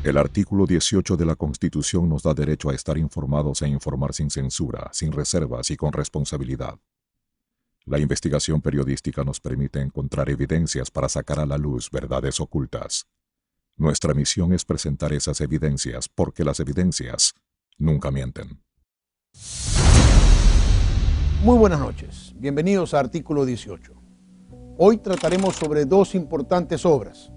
El artículo 18 de la Constitución nos da derecho a estar informados e informar sin censura, sin reservas y con responsabilidad. La investigación periodística nos permite encontrar evidencias para sacar a la luz verdades ocultas. Nuestra misión es presentar esas evidencias porque las evidencias nunca mienten. Muy buenas noches, bienvenidos a Artículo 18. Hoy trataremos sobre dos importantes obras.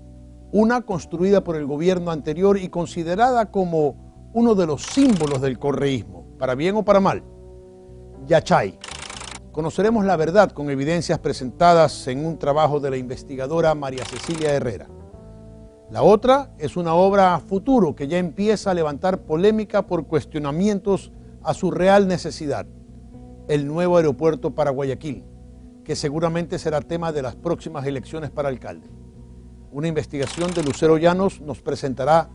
Una construida por el gobierno anterior y considerada como uno de los símbolos del correísmo, para bien o para mal. Yachay. Conoceremos la verdad con evidencias presentadas en un trabajo de la investigadora María Cecilia Herrera. La otra es una obra a futuro que ya empieza a levantar polémica por cuestionamientos a su real necesidad, el nuevo aeropuerto para Guayaquil, que seguramente será tema de las próximas elecciones para alcalde. Una investigación de Lucero Llanos nos presentará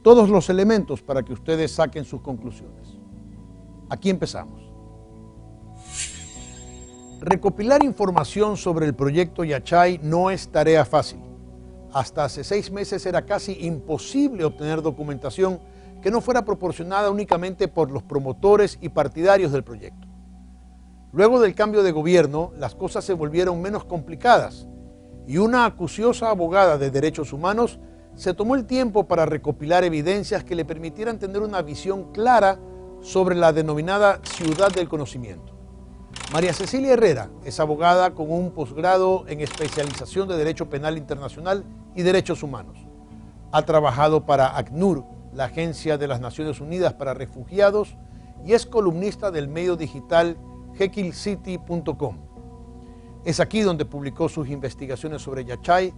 todos los elementos para que ustedes saquen sus conclusiones. Aquí empezamos. Recopilar información sobre el proyecto Yachay no es tarea fácil. Hasta hace 6 meses era casi imposible obtener documentación que no fuera proporcionada únicamente por los promotores y partidarios del proyecto. Luego del cambio de gobierno, las cosas se volvieron menos complicadas y una acuciosa abogada de derechos humanos se tomó el tiempo para recopilar evidencias que le permitieran tener una visión clara sobre la denominada ciudad del conocimiento. María Cecilia Herrera es abogada con un posgrado en especialización de Derecho Penal Internacional y Derechos Humanos. Ha trabajado para ACNUR, la Agencia de las Naciones Unidas para Refugiados, y es columnista del medio digital jekyllcity.com. Es aquí donde publicó sus investigaciones sobre Yachay,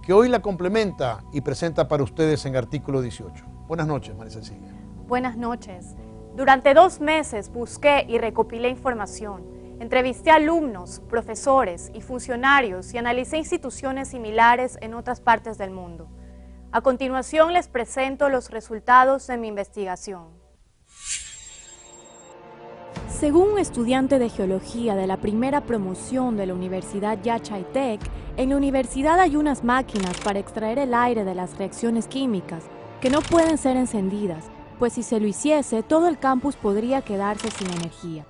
que hoy la complementa y presenta para ustedes en Artículo 18. Buenas noches, María Cecilia. Buenas noches. Durante 2 meses busqué y recopilé información. Entrevisté a alumnos, profesores y funcionarios y analicé instituciones similares en otras partes del mundo. A continuación les presento los resultados de mi investigación. Según un estudiante de geología de la primera promoción de la Universidad Yachay Tech, en la universidad hay unas máquinas para extraer el aire de las reacciones químicas que no pueden ser encendidas, pues si se lo hiciese, todo el campus podría quedarse sin energía.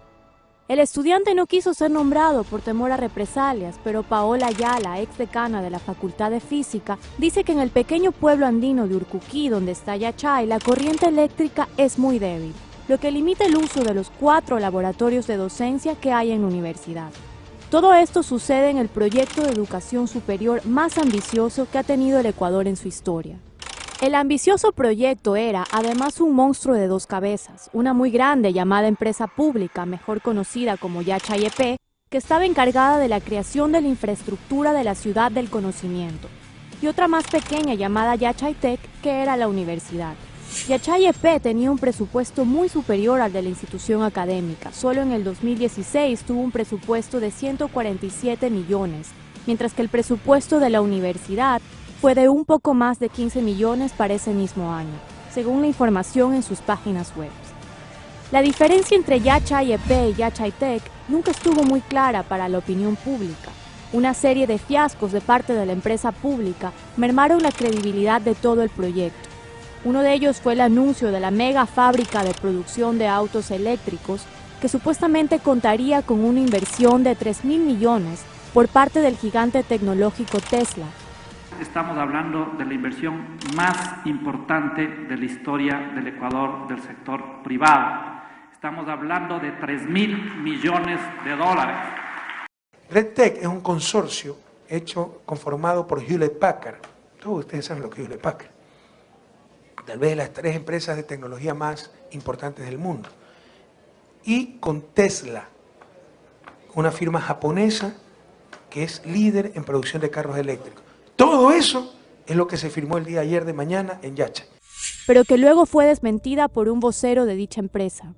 El estudiante no quiso ser nombrado por temor a represalias, pero Paola Ayala, ex decana de la Facultad de Física, dice que en el pequeño pueblo andino de Urcuquí, donde está Yachay, la corriente eléctrica es muy débil, lo que limita el uso de los 4 laboratorios de docencia que hay en la universidad. Todo esto sucede en el proyecto de educación superior más ambicioso que ha tenido el Ecuador en su historia. El ambicioso proyecto era, además, un monstruo de 2 cabezas, una muy grande llamada empresa pública, mejor conocida como Yachay EP, que estaba encargada de la creación de la infraestructura de la ciudad del conocimiento, y otra más pequeña llamada Yachay Tech, que era la universidad. Yachay EP tenía un presupuesto muy superior al de la institución académica. Solo en el 2016 tuvo un presupuesto de 147 millones, mientras que el presupuesto de la universidad fue de un poco más de 15 millones para ese mismo año, según la información en sus páginas web. La diferencia entre Yachay EP y Yachay Tech nunca estuvo muy clara para la opinión pública. Una serie de fiascos de parte de la empresa pública mermaron la credibilidad de todo el proyecto. Uno de ellos fue el anuncio de la mega fábrica de producción de autos eléctricos, que supuestamente contaría con una inversión de 3.000 millones por parte del gigante tecnológico Tesla. Estamos hablando de la inversión más importante de la historia del Ecuador del sector privado. Estamos hablando de 3.000 millones de dólares. RedTech es un consorcio conformado por Hewlett Packard. Todos ustedes saben lo que es Hewlett Packard. Tal vez las 3 empresas de tecnología más importantes del mundo. Y con Tesla, una firma japonesa que es líder en producción de carros eléctricos. Todo eso es lo que se firmó el día de ayer de mañana en Yachay. Pero que luego fue desmentida por un vocero de dicha empresa.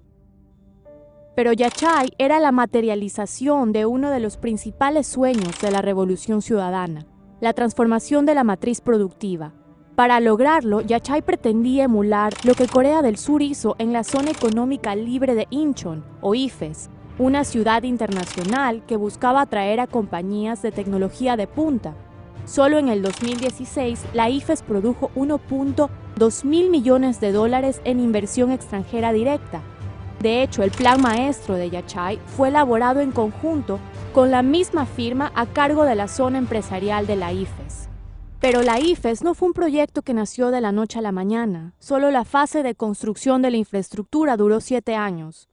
Pero Yachay era la materialización de uno de los principales sueños de la Revolución Ciudadana, la transformación de la matriz productiva. Para lograrlo, Yachay pretendía emular lo que Corea del Sur hizo en la Zona Económica Libre de Incheon, o IFES, una ciudad internacional que buscaba atraer a compañías de tecnología de punta. Solo en el 2016, la IFES produjo 1.1 2.000 millones de dólares en inversión extranjera directa. De hecho, el plan maestro de Yachay fue elaborado en conjunto con la misma firma a cargo de la zona empresarial de la IFES. Pero la IFES no fue un proyecto que nació de la noche a la mañana, solo la fase de construcción de la infraestructura duró 7 años,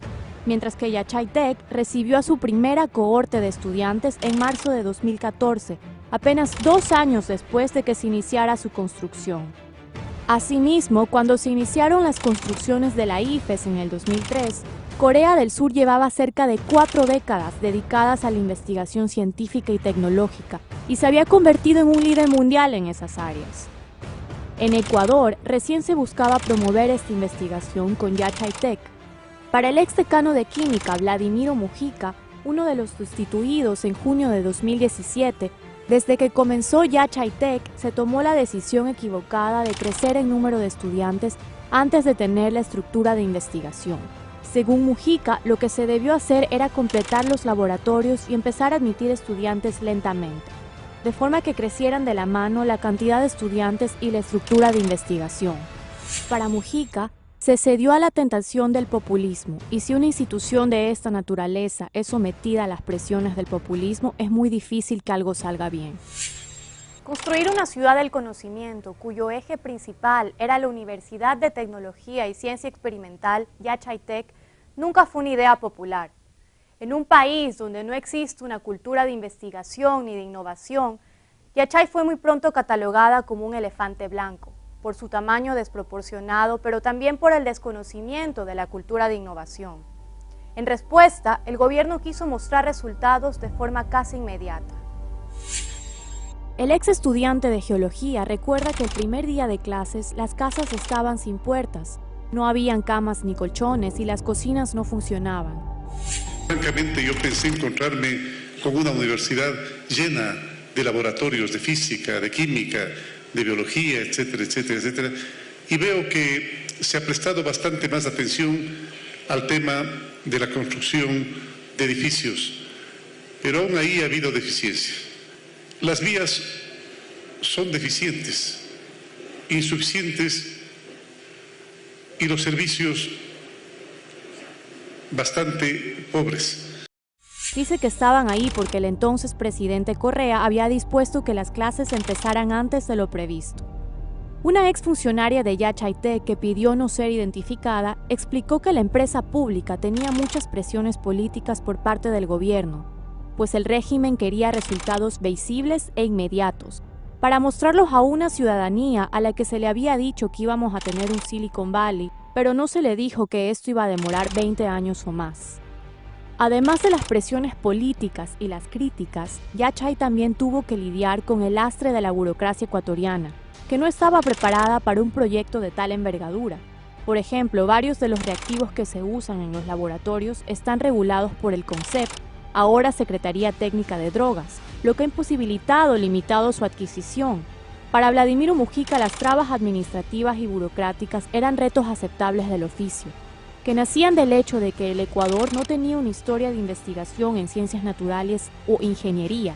mientras que Yachay Tech recibió a su primera cohorte de estudiantes en marzo de 2014, apenas 2 años después de que se iniciara su construcción. Asimismo, cuando se iniciaron las construcciones de la IFES en el 2003, Corea del Sur llevaba cerca de 4 décadas dedicadas a la investigación científica y tecnológica y se había convertido en un líder mundial en esas áreas. En Ecuador, recién se buscaba promover esta investigación con Yachay Tech. Para el ex decano de Química, Vladimiro Mujica, uno de los destituidos en junio de 2017, desde que comenzó Yachay Tech, se tomó la decisión equivocada de crecer en número de estudiantes antes de tener la estructura de investigación. Según Mujica, lo que se debió hacer era completar los laboratorios y empezar a admitir estudiantes lentamente, de forma que crecieran de la mano la cantidad de estudiantes y la estructura de investigación. Para Mujica, se cedió a la tentación del populismo, y si una institución de esta naturaleza es sometida a las presiones del populismo, es muy difícil que algo salga bien. Construir una ciudad del conocimiento, cuyo eje principal era la Universidad de Tecnología y Ciencia Experimental, Yachay Tech, nunca fue una idea popular. En un país donde no existe una cultura de investigación ni de innovación, Yachay fue muy pronto catalogada como un elefante blanco, por su tamaño desproporcionado, pero también por el desconocimiento de la cultura de innovación. En respuesta, el gobierno quiso mostrar resultados de forma casi inmediata. El ex estudiante de geología recuerda que el primer día de clases las casas estaban sin puertas, no habían camas ni colchones y las cocinas no funcionaban. Francamente, yo pensé encontrarme con una universidad llena de laboratorios de física, de química, de biología, etcétera, etcétera, etcétera, y veo que se ha prestado bastante más atención al tema de la construcción de edificios, pero aún ahí ha habido deficiencias. Las vías son deficientes, insuficientes, y los servicios bastante pobres. Dice que estaban ahí porque el entonces presidente Correa había dispuesto que las clases empezaran antes de lo previsto. Una exfuncionaria de Yachay Tech que pidió no ser identificada explicó que la empresa pública tenía muchas presiones políticas por parte del gobierno, pues el régimen quería resultados visibles e inmediatos, para mostrarlos a una ciudadanía a la que se le había dicho que íbamos a tener un Silicon Valley, pero no se le dijo que esto iba a demorar 20 años o más. Además de las presiones políticas y las críticas, Yachay también tuvo que lidiar con el lastre de la burocracia ecuatoriana, que no estaba preparada para un proyecto de tal envergadura. Por ejemplo, varios de los reactivos que se usan en los laboratorios están regulados por el CONCEP, ahora Secretaría Técnica de Drogas, lo que ha imposibilitado o limitado su adquisición. Para Vladimiro Mujica, las trabas administrativas y burocráticas eran retos aceptables del oficio, que nacían del hecho de que el Ecuador no tenía una historia de investigación en ciencias naturales o ingeniería.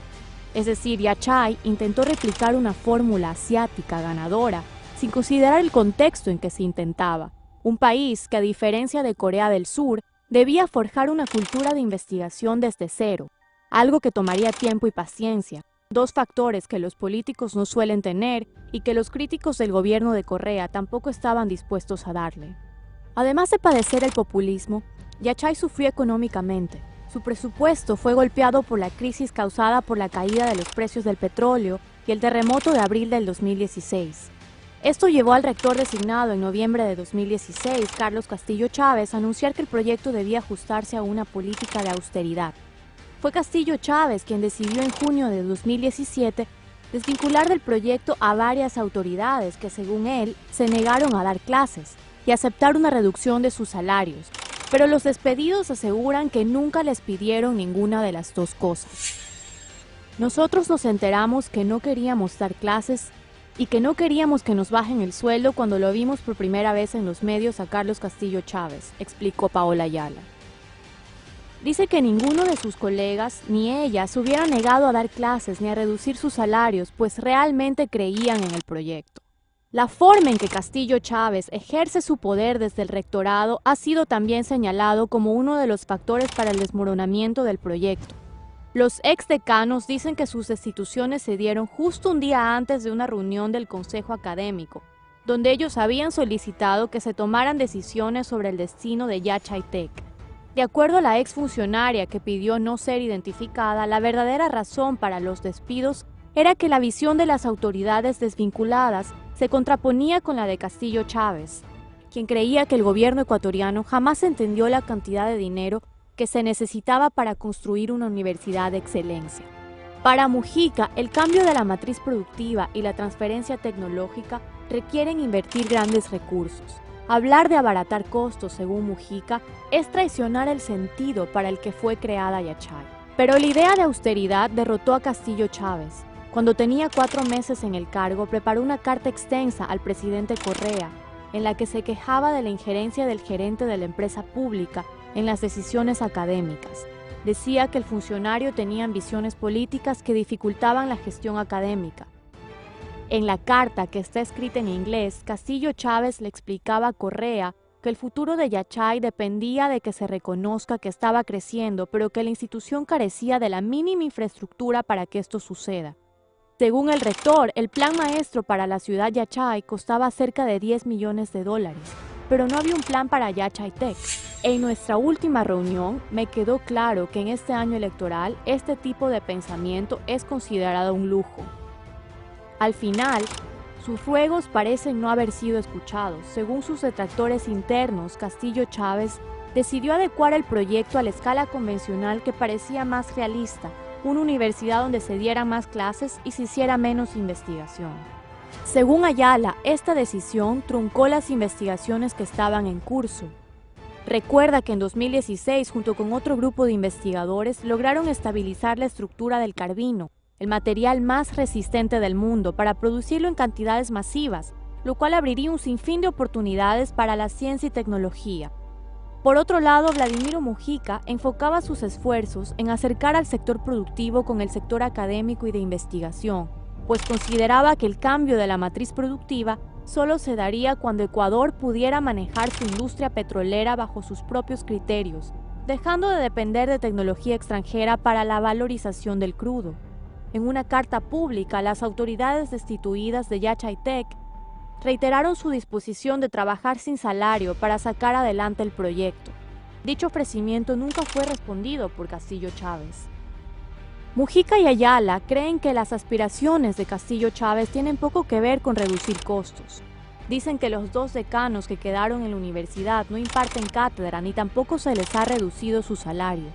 Es decir, Yachay intentó replicar una fórmula asiática ganadora, sin considerar el contexto en que se intentaba. Un país que, a diferencia de Corea del Sur, debía forjar una cultura de investigación desde cero, algo que tomaría tiempo y paciencia, dos factores que los políticos no suelen tener y que los críticos del gobierno de Correa tampoco estaban dispuestos a darle. Además de padecer el populismo, Yachay sufrió económicamente. Su presupuesto fue golpeado por la crisis causada por la caída de los precios del petróleo y el terremoto de abril del 2016. Esto llevó al rector designado en noviembre de 2016, Carlos Castillo Chávez, a anunciar que el proyecto debía ajustarse a una política de austeridad. Fue Castillo Chávez quien decidió en junio de 2017 desvincular del proyecto a varias autoridades que, según él, se negaron a dar clases y aceptar una reducción de sus salarios, pero los despedidos aseguran que nunca les pidieron ninguna de las dos cosas. Nosotros nos enteramos que no queríamos dar clases y que no queríamos que nos bajen el sueldo cuando lo vimos por primera vez en los medios a Carlos Castillo Chávez, explicó Paola Ayala. Dice que ninguno de sus colegas ni ella se hubiera negado a dar clases ni a reducir sus salarios, pues realmente creían en el proyecto. La forma en que Castillo Chávez ejerce su poder desde el rectorado ha sido también señalado como uno de los factores para el desmoronamiento del proyecto. Los exdecanos dicen que sus destituciones se dieron justo un día antes de una reunión del Consejo Académico, donde ellos habían solicitado que se tomaran decisiones sobre el destino de Yachay Tech. De acuerdo a la exfuncionaria que pidió no ser identificada, la verdadera razón para los despidos era que la visión de las autoridades desvinculadas se contraponía con la de Castillo Chávez, quien creía que el gobierno ecuatoriano jamás entendió la cantidad de dinero que se necesitaba para construir una universidad de excelencia. Para Mujica, el cambio de la matriz productiva y la transferencia tecnológica requieren invertir grandes recursos. Hablar de abaratar costos, según Mujica, es traicionar el sentido para el que fue creada Yachay. Pero la idea de austeridad derrotó a Castillo Chávez. Cuando tenía 4 meses en el cargo, preparó una carta extensa al presidente Correa, en la que se quejaba de la injerencia del gerente de la empresa pública en las decisiones académicas. Decía que el funcionario tenía ambiciones políticas que dificultaban la gestión académica. En la carta, que está escrita en inglés, Castillo Chávez le explicaba a Correa que el futuro de Yachay dependía de que se reconozca que estaba creciendo, pero que la institución carecía de la mínima infraestructura para que esto suceda. Según el rector, el plan maestro para la ciudad Yachay costaba cerca de $10 millones, pero no había un plan para Yachay Tech. En nuestra última reunión me quedó claro que en este año electoral este tipo de pensamiento es considerado un lujo. Al final, sus ruegos parecen no haber sido escuchados. Según sus detractores internos, Castillo Chávez decidió adecuar el proyecto a la escala convencional que parecía más realista, una universidad donde se dieran más clases y se hiciera menos investigación. Según Ayala, esta decisión truncó las investigaciones que estaban en curso. Recuerda que en 2016, junto con otro grupo de investigadores, lograron estabilizar la estructura del carbino, el material más resistente del mundo, para producirlo en cantidades masivas, lo cual abriría un sinfín de oportunidades para la ciencia y tecnología. Por otro lado, Vladimiro Mujica enfocaba sus esfuerzos en acercar al sector productivo con el sector académico y de investigación, pues consideraba que el cambio de la matriz productiva solo se daría cuando Ecuador pudiera manejar su industria petrolera bajo sus propios criterios, dejando de depender de tecnología extranjera para la valorización del crudo. En una carta pública, las autoridades destituidas de Yachay Tech reiteraron su disposición de trabajar sin salario para sacar adelante el proyecto. Dicho ofrecimiento nunca fue respondido por Castillo Chávez. Mujica y Ayala creen que las aspiraciones de Castillo Chávez tienen poco que ver con reducir costos. Dicen que los 2 decanos que quedaron en la universidad no imparten cátedra ni tampoco se les ha reducido su salario.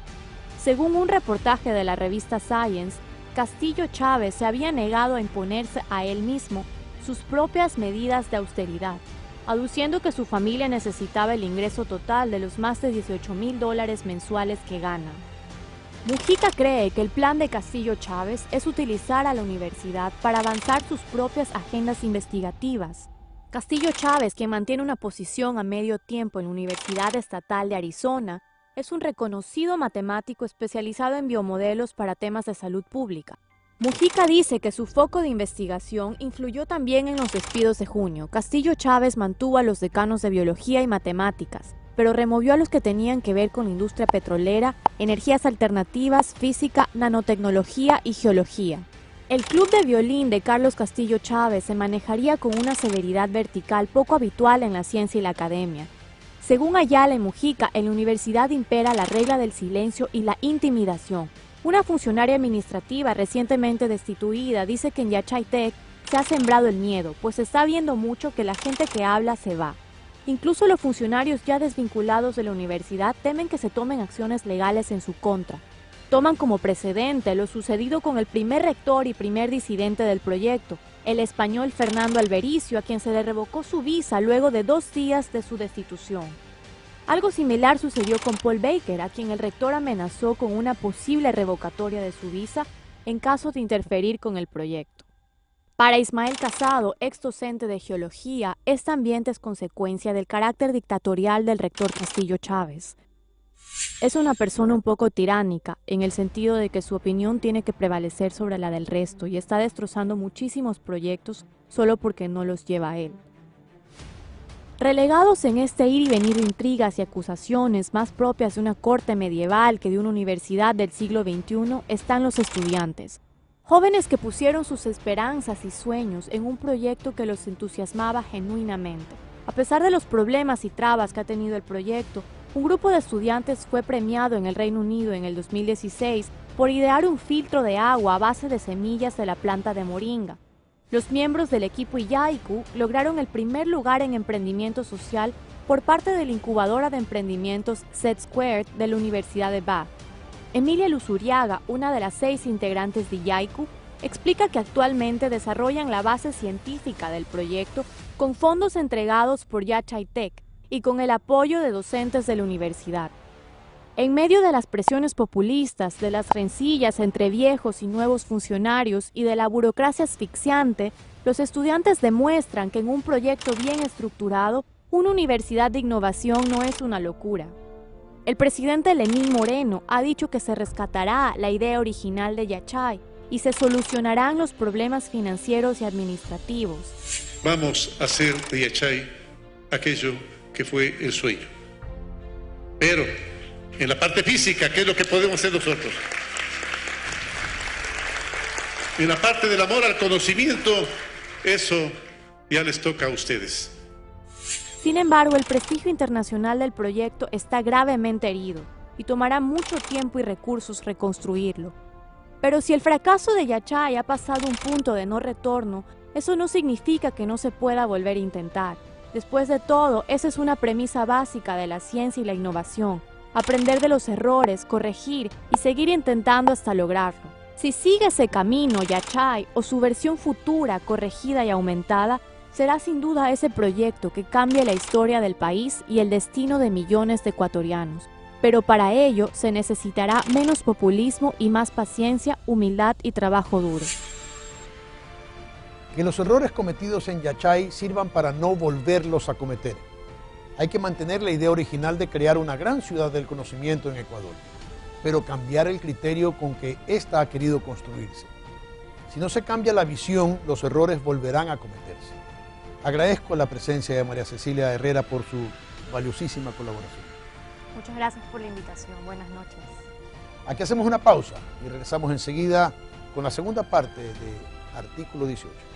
Según un reportaje de la revista Science, Castillo Chávez se había negado a imponerse a él mismo sus propias medidas de austeridad, aduciendo que su familia necesitaba el ingreso total de los más de $18,000 mensuales que gana. Mujica cree que el plan de Castillo Chávez es utilizar a la universidad para avanzar sus propias agendas investigativas. Castillo Chávez, quien mantiene una posición a medio tiempo en la Universidad Estatal de Arizona, es un reconocido matemático especializado en biomodelos para temas de salud pública. Mujica dice que su foco de investigación influyó también en los despidos de junio. Castillo Chávez mantuvo a los decanos de biología y matemáticas, pero removió a los que tenían que ver con la industria petrolera, energías alternativas, física, nanotecnología y geología. El club de violín de Carlos Castillo Chávez se manejaría con una severidad vertical poco habitual en la ciencia y la academia. Según Ayala y Mujica, en la universidad impera la regla del silencio y la intimidación. Una funcionaria administrativa recientemente destituida dice que en Yachay Tech se ha sembrado el miedo, pues se está viendo mucho que la gente que habla se va. Incluso los funcionarios ya desvinculados de la universidad temen que se tomen acciones legales en su contra. Toman como precedente lo sucedido con el primer rector y primer disidente del proyecto, el español Fernando Albericio, a quien se le revocó su visa luego de 2 días de su destitución. Algo similar sucedió con Paul Baker, a quien el rector amenazó con una posible revocatoria de su visa en caso de interferir con el proyecto. Para Ismael Casado, ex docente de geología, este ambiente es consecuencia del carácter dictatorial del rector Castillo Chávez. Es una persona un poco tiránica, en el sentido de que su opinión tiene que prevalecer sobre la del resto y está destrozando muchísimos proyectos solo porque no los lleva a él. Relegados en este ir y venir de intrigas y acusaciones más propias de una corte medieval que de una universidad del siglo XXI están los estudiantes. Jóvenes que pusieron sus esperanzas y sueños en un proyecto que los entusiasmaba genuinamente. A pesar de los problemas y trabas que ha tenido el proyecto, un grupo de estudiantes fue premiado en el Reino Unido en el 2016 por idear un filtro de agua a base de semillas de la planta de moringa. Los miembros del equipo Iyaiku lograron el primer lugar en emprendimiento social por parte de la incubadora de emprendimientos Z-Squared de la Universidad de Bath. Emilia Luzuriaga, una de las 6 integrantes de Iyaiku, explica que actualmente desarrollan la base científica del proyecto con fondos entregados por Yachay Tech y con el apoyo de docentes de la universidad. En medio de las presiones populistas, de las rencillas entre viejos y nuevos funcionarios y de la burocracia asfixiante, los estudiantes demuestran que en un proyecto bien estructurado, una universidad de innovación no es una locura. El presidente Lenín Moreno ha dicho que se rescatará la idea original de Yachay y se solucionarán los problemas financieros y administrativos. Vamos a hacer de Yachay aquello que fue el sueño. Pero en la parte física, ¿qué es lo que podemos hacer nosotros? En la parte del amor al conocimiento, eso ya les toca a ustedes. Sin embargo, el prestigio internacional del proyecto está gravemente herido y tomará mucho tiempo y recursos reconstruirlo. Pero si el fracaso de Yachay ha pasado un punto de no retorno, eso no significa que no se pueda volver a intentar. Después de todo, esa es una premisa básica de la ciencia y la innovación. Aprender de los errores, corregir y seguir intentando hasta lograrlo. Si sigue ese camino, Yachay, o su versión futura, corregida y aumentada, será sin duda ese proyecto que cambie la historia del país y el destino de millones de ecuatorianos. Pero para ello se necesitará menos populismo y más paciencia, humildad y trabajo duro. Que los errores cometidos en Yachay sirvan para no volverlos a cometer. Hay que mantener la idea original de crear una gran ciudad del conocimiento en Ecuador, pero cambiar el criterio con que ésta ha querido construirse. Si no se cambia la visión, los errores volverán a cometerse. Agradezco la presencia de María Cecilia Herrera por su valiosísima colaboración. Muchas gracias por la invitación. Buenas noches. Aquí hacemos una pausa y regresamos enseguida con la segunda parte de Artículo 18.